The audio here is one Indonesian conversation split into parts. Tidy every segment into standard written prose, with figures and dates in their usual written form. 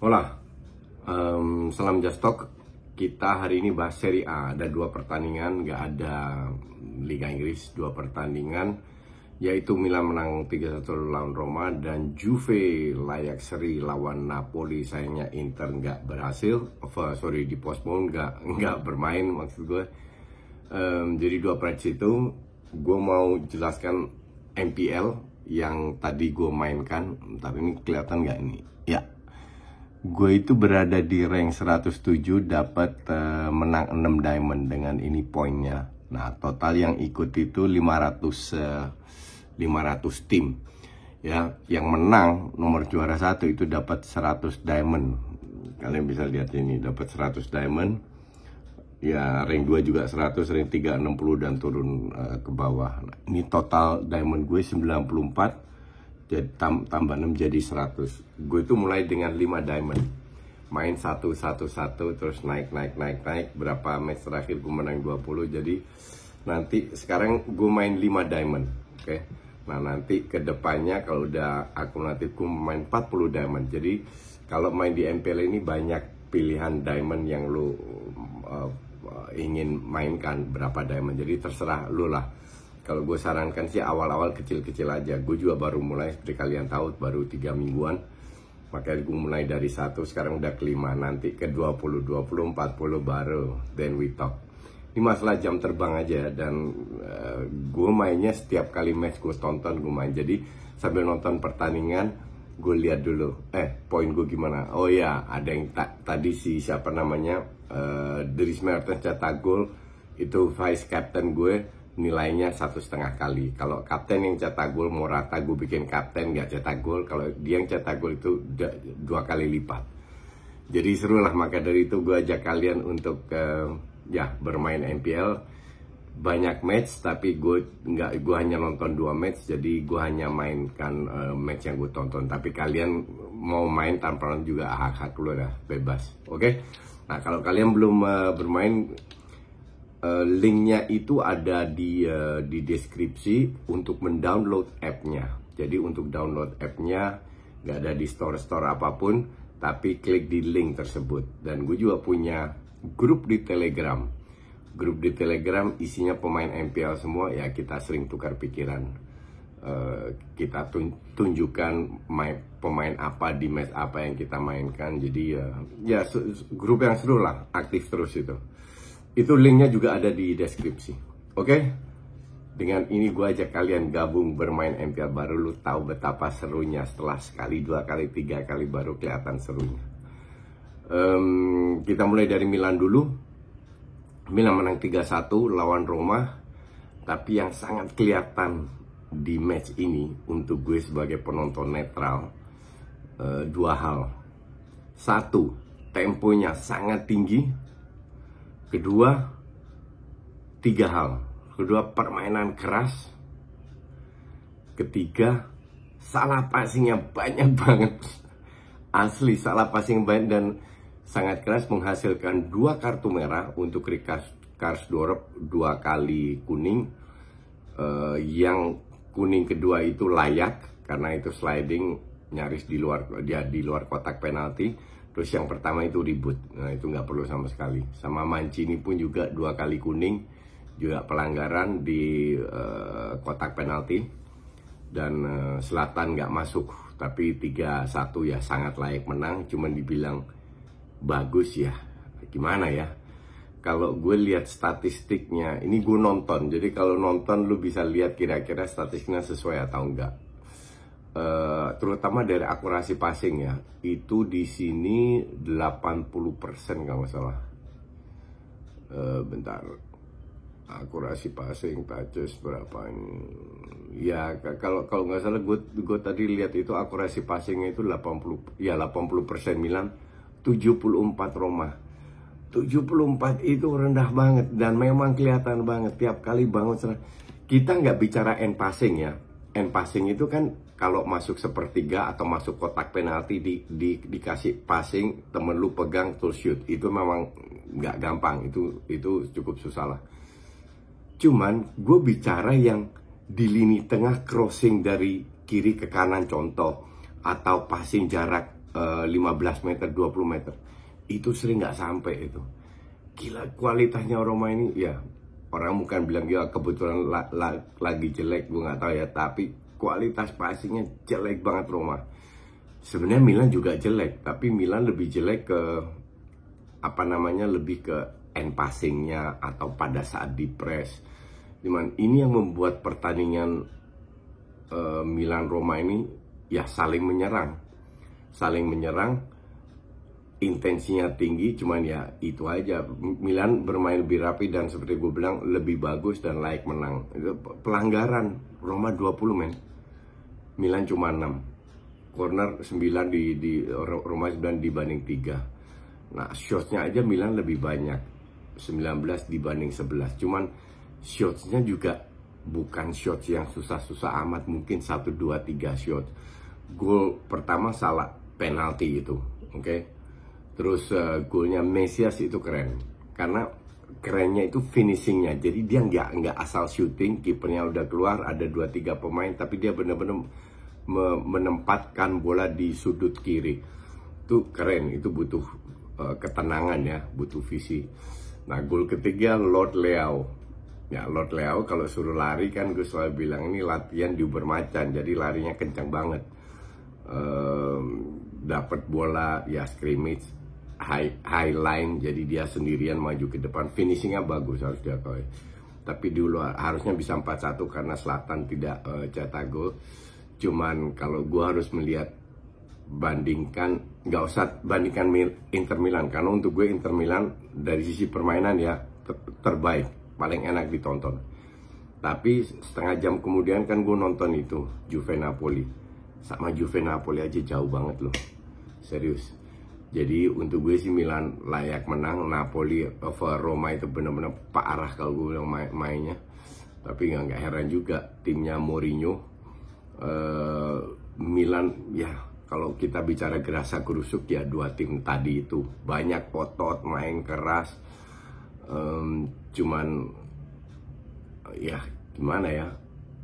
Hola, salam Just Talk. Kita hari ini bahas Serie A. Ada dua pertandingan, nggak ada Liga Inggris. Dua pertandingan, yaitu Milan menang 3-1 lawan Roma dan Juve layak seri lawan Napoli. Sayangnya Inter nggak berhasil, dipospon, nggak bermain maksud gue. Jadi dua match itu, gue mau jelaskan MPL yang tadi gue mainkan. Tapi ini kelihatan nggak ini? Ya. Gue itu berada di rank 107, dapat menang 6 diamond dengan ini poinnya. Nah, total yang ikut itu 500 tim. Ya, yang menang nomor juara 1 itu dapat 100 diamond. Kalian bisa lihat ini, dapat 100 diamond. Ya, rank 2 juga 100, rank 3 60 dan turun ke bawah. Nah, ini total diamond gue 94. Jadi tambah 6 jadi 100. Gue itu mulai dengan 5 diamond. Main 1 terus naik. Berapa match terakhir gue menang 20. Jadi nanti sekarang gue main 5 diamond. Oke. Nah, nanti ke depannya kalau udah akumulatif gue main 40 diamond. Jadi kalau main di MPL ini banyak pilihan diamond yang lu ingin mainkan, berapa diamond. Jadi terserah lu lah. Kalau gue sarankan sih awal-awal kecil-kecil aja. Gue juga baru mulai, seperti kalian tahu, baru 3 mingguan. Makanya gue mulai dari 1, sekarang udah ke 5. Nanti ke 20, 40 baru then we talk. Ini masalah jam terbang aja. Dan gue mainnya setiap kali match gue tonton, gue main. Jadi sambil nonton pertandingan, gue lihat dulu, poin gue gimana. Oh ya, ada yang tadi si siapa namanya, Dries Mertens cetak gol. Itu vice captain gue, nilainya 1,5 kali. Kalau kapten yang cetak gol, Morata, gue bikin kapten nggak cetak gol. Kalau dia yang cetak gol itu 2 kali lipat. Jadi seru lah. Maka dari itu gue ajak kalian untuk bermain MPL. Banyak match, tapi gue hanya nonton 2 match. Jadi gue hanya mainkan match yang gue tonton. Tapi kalian mau main tanpa nonton juga hak-hak lu dah, bebas. Oke? Nah, kalau kalian belum bermain, linknya itu ada di deskripsi untuk mendownload app-nya. Jadi untuk download app-nya nggak ada di store apapun, tapi klik di link tersebut. Dan gue juga punya grup di Telegram. Grup di Telegram isinya pemain MPL semua. Ya, kita sering tukar pikiran. Kita tunjukkan pemain apa di match apa yang kita mainkan. Jadi grup yang seru lah, aktif terus itu. Itu linknya juga ada di deskripsi. Oke? Dengan ini gue ajak kalian gabung bermain MPL, baru lu tahu betapa serunya. Setelah sekali, 2 kali, 3 kali baru kelihatan serunya. Kita mulai dari Milan dulu. Milan menang 3-1 lawan Roma. Tapi yang sangat kelihatan di match ini untuk gue sebagai penonton netral, 2 hal. 1, temponya sangat tinggi. Kedua, 3 hal. Kedua, permainan keras. Ketiga, salah passingnya banyak banget. Asli, salah passing banyak dan sangat keras, menghasilkan 2 kartu merah untuk Karsdorp, 2 kali kuning. Yang kuning kedua itu layak karena itu sliding nyaris di luar kotak penalti. Terus yang pertama itu ribut, nah itu nggak perlu sama sekali. Sama Mancini pun juga 2 kali kuning, juga pelanggaran di kotak penalti. Dan Zlatan nggak masuk, tapi 3-1 ya sangat layak menang. Cuman dibilang bagus ya, gimana ya? Kalau gue lihat statistiknya, ini gue nonton. Jadi kalau nonton lu bisa lihat kira-kira statistiknya sesuai atau enggak. Terutama dari akurasi passing ya, itu di sini 80% kalau nggak salah. Bentar, akurasi passing, touches berapa ini? Ya kalau nggak salah gue tadi lihat itu akurasi passingnya itu 80% Milan, 74 Roma. 74 itu rendah banget dan memang kelihatan banget tiap kali bangun. Kita nggak bicara end passing ya. End passing itu kan kalau masuk sepertiga atau masuk kotak penalti dikasih passing, temen lu pegang terus shoot, itu memang nggak gampang, itu cukup susah lah. Cuman gue bicara yang di lini tengah, crossing dari kiri ke kanan contoh, atau passing jarak 15 meter, 20 meter. Itu sering nggak sampai itu. Gila kualitasnya Roma ini ya. Orang bukan bilang ya kebetulan lagi jelek, gue nggak tahu ya. Tapi kualitas passingnya jelek banget Roma. Sebenarnya Milan juga jelek, tapi Milan lebih jelek ke lebih ke end passingnya atau pada saat di press. Cuman ini yang membuat pertandingan Milan Roma ini ya saling menyerang, intensinya tinggi. Cuman ya itu aja, Milan bermain lebih rapi dan seperti gue bilang lebih bagus dan layak menang. Pelanggaran Roma 20 men, Milan cuma 6. Corner 9 di Roma 9 dibanding 3. Nah, shotsnya aja Milan lebih banyak, 19 dibanding 11. Cuman shotsnya juga bukan shots yang susah-susah amat, mungkin 1, 2, 3 shot. Gol pertama salah, penalti itu, oke. Terus golnya Mesias itu keren, karena kerennya itu finishingnya. Jadi dia nggak asal shooting, kipernya udah keluar, ada 2-3 pemain, tapi dia bener-bener menempatkan bola di sudut kiri. Itu keren, itu butuh ketenangan ya, butuh visi. Nah, gol ketiga Lord Leao. Ya, Lord Leao kalau suruh lari kan gue selalu bilang ini latihan diuber macan, jadi larinya kencang banget. Dapat bola ya scrimmage, high line, jadi dia sendirian maju ke depan. Finishingnya bagus, harus diakui. Tapi dulu harusnya bisa 4-1 karena Zlatan tidak cetak gol. Cuman kalau gue harus melihat, nggak usah bandingkan Inter Milan, karena untuk gue Inter Milan dari sisi permainan ya terbaik, paling enak ditonton. Tapi setengah jam kemudian kan gue nonton itu Juve Napoli. Sama Juve Napoli aja jauh banget loh, serius. Jadi untuk gue sih Milan layak menang. Napoli over Roma itu benar-benar parah kalau gue bilang mainnya. Tapi nggak heran juga timnya Mourinho. Milan ya, kalau kita bicara gerasa gerusuk ya, dua tim tadi itu banyak otot, main keras. Cuman ya gimana ya,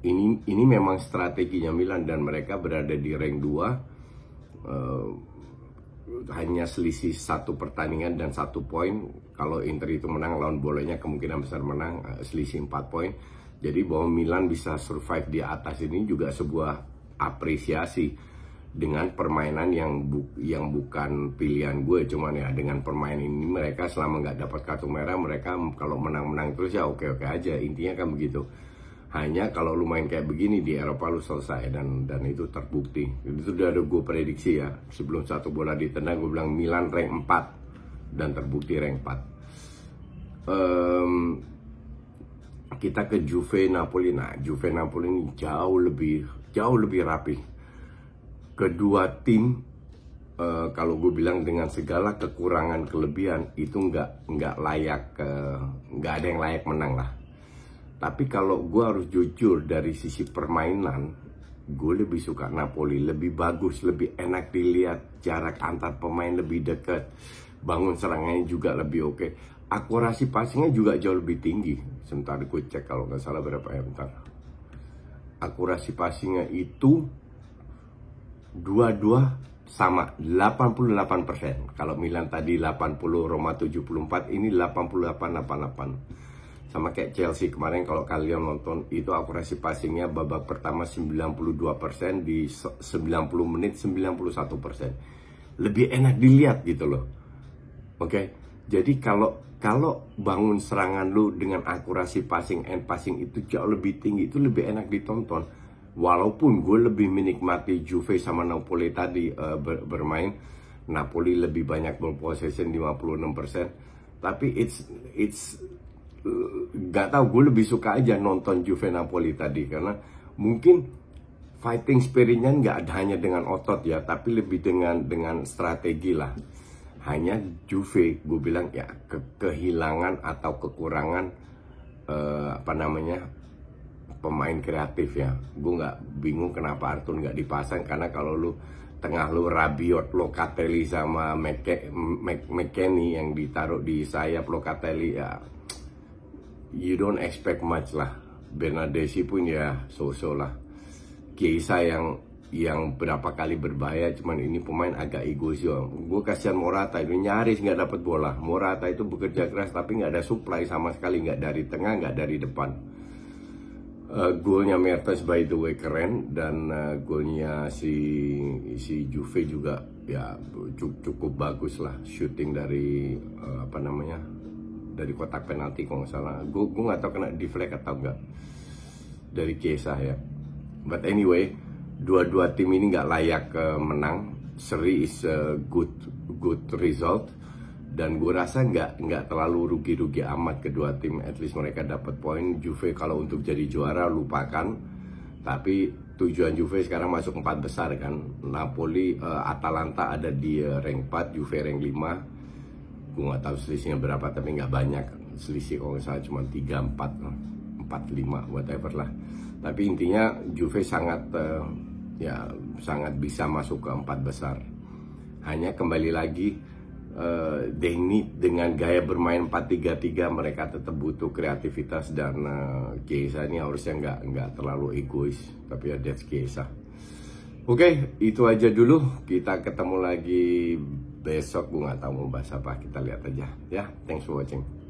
ini memang strateginya Milan, dan mereka berada di rank 2, hanya selisih 1 pertandingan dan 1 poin. Kalau Inter itu menang lawan Bolonya, kemungkinan besar menang, selisih 4 poin. Jadi bahwa Milan bisa survive di atas ini juga sebuah apresiasi dengan permainan yang bukan pilihan gue. Cuman ya dengan permainan ini mereka selama nggak dapat kartu merah, mereka kalau menang-menang terus ya oke-oke aja. Intinya kan begitu. Hanya kalau lu main kayak begini di Eropa lu selesai, dan itu terbukti. Itu udah ada gue prediksi ya. Sebelum satu bola ditendang gue bilang Milan rank 4 dan terbukti rank 4. Kita ke Juve Napoli. Nah, Juve Napoli ini jauh lebih rapi. Kedua tim kalau gue bilang dengan segala kekurangan kelebihan itu nggak layak, nggak ada yang layak menang lah. Tapi kalau gue harus jujur dari sisi permainan, gue lebih suka Napoli, lebih bagus, lebih enak dilihat, jarak antar pemain lebih dekat, bangun serangannya juga lebih oke. Akurasi passingnya juga jauh lebih tinggi. Sebentar gue cek kalau nggak salah berapa ya, bentar. Akurasi passingnya itu dua-dua sama 88%. Kalau Milan tadi 80, Roma 74, ini 88-88. Sama kayak Chelsea kemarin, kalau kalian nonton itu akurasi passingnya babak pertama 92%, di 90 menit 91%. Lebih enak dilihat gitu loh. Oke. Jadi kalau bangun serangan lu dengan akurasi passing, end passing itu jauh lebih tinggi, itu lebih enak ditonton. Walaupun gue lebih menikmati Juve sama Napoli tadi bermain. Napoli lebih banyak ball possession 56%. Tapi it's gak tau, gue lebih suka aja nonton Juve Napoli tadi, karena mungkin fighting spiritnya nggak hanya dengan otot ya, tapi lebih dengan strategi lah. Hanya Juve gue bilang ya kehilangan atau kekurangan pemain kreatif ya. Gue nggak bingung kenapa Arthur nggak dipasang, karena kalau lu tengah lu Rabiot, Locatelli sama McKennie yang ditaruh di sayap, Locatelli ya you don't expect much lah. Bernardeschi pun ya so-so lah. Chiesa yang yang berapa kali berbahaya, cuman ini pemain agak egois ya. Gue kasihan Morata, itu nyaris nggak dapat bola. Morata itu bekerja keras tapi nggak ada supply sama sekali, nggak dari tengah, nggak dari depan. Golnya Mertens by the way keren, dan golnya si Juve juga ya cukup bagus lah, shooting dari dari kotak penalti kalau nggak salah. Gue nggak tahu kena deflect atau enggak dari Chiesa ya. But anyway, dua tim ini nggak layak menang. Seri is a good result, dan gue rasa nggak terlalu rugi amat kedua tim. At least mereka dapat poin. Juve kalau untuk jadi juara lupakan, tapi tujuan Juve sekarang masuk 4 besar kan. Napoli, Atalanta ada di rank 4, Juve rank 5. Gue nggak tahu selisihnya berapa, tapi nggak banyak selisih, kalau nggak salah cuma 3, 4, 5 whatever lah. Tapi intinya Juve sangat bisa masuk ke 4 besar. Hanya kembali lagi, dengan gaya bermain 4-3-3 mereka tetap butuh kreativitas, dan Chiesa ini harusnya nggak terlalu egois, tapi ya that's Chiesa. Oke, itu aja dulu. Kita ketemu lagi besok. Gue nggak tahu mau bahas apa, kita lihat aja ya. Thanks for watching.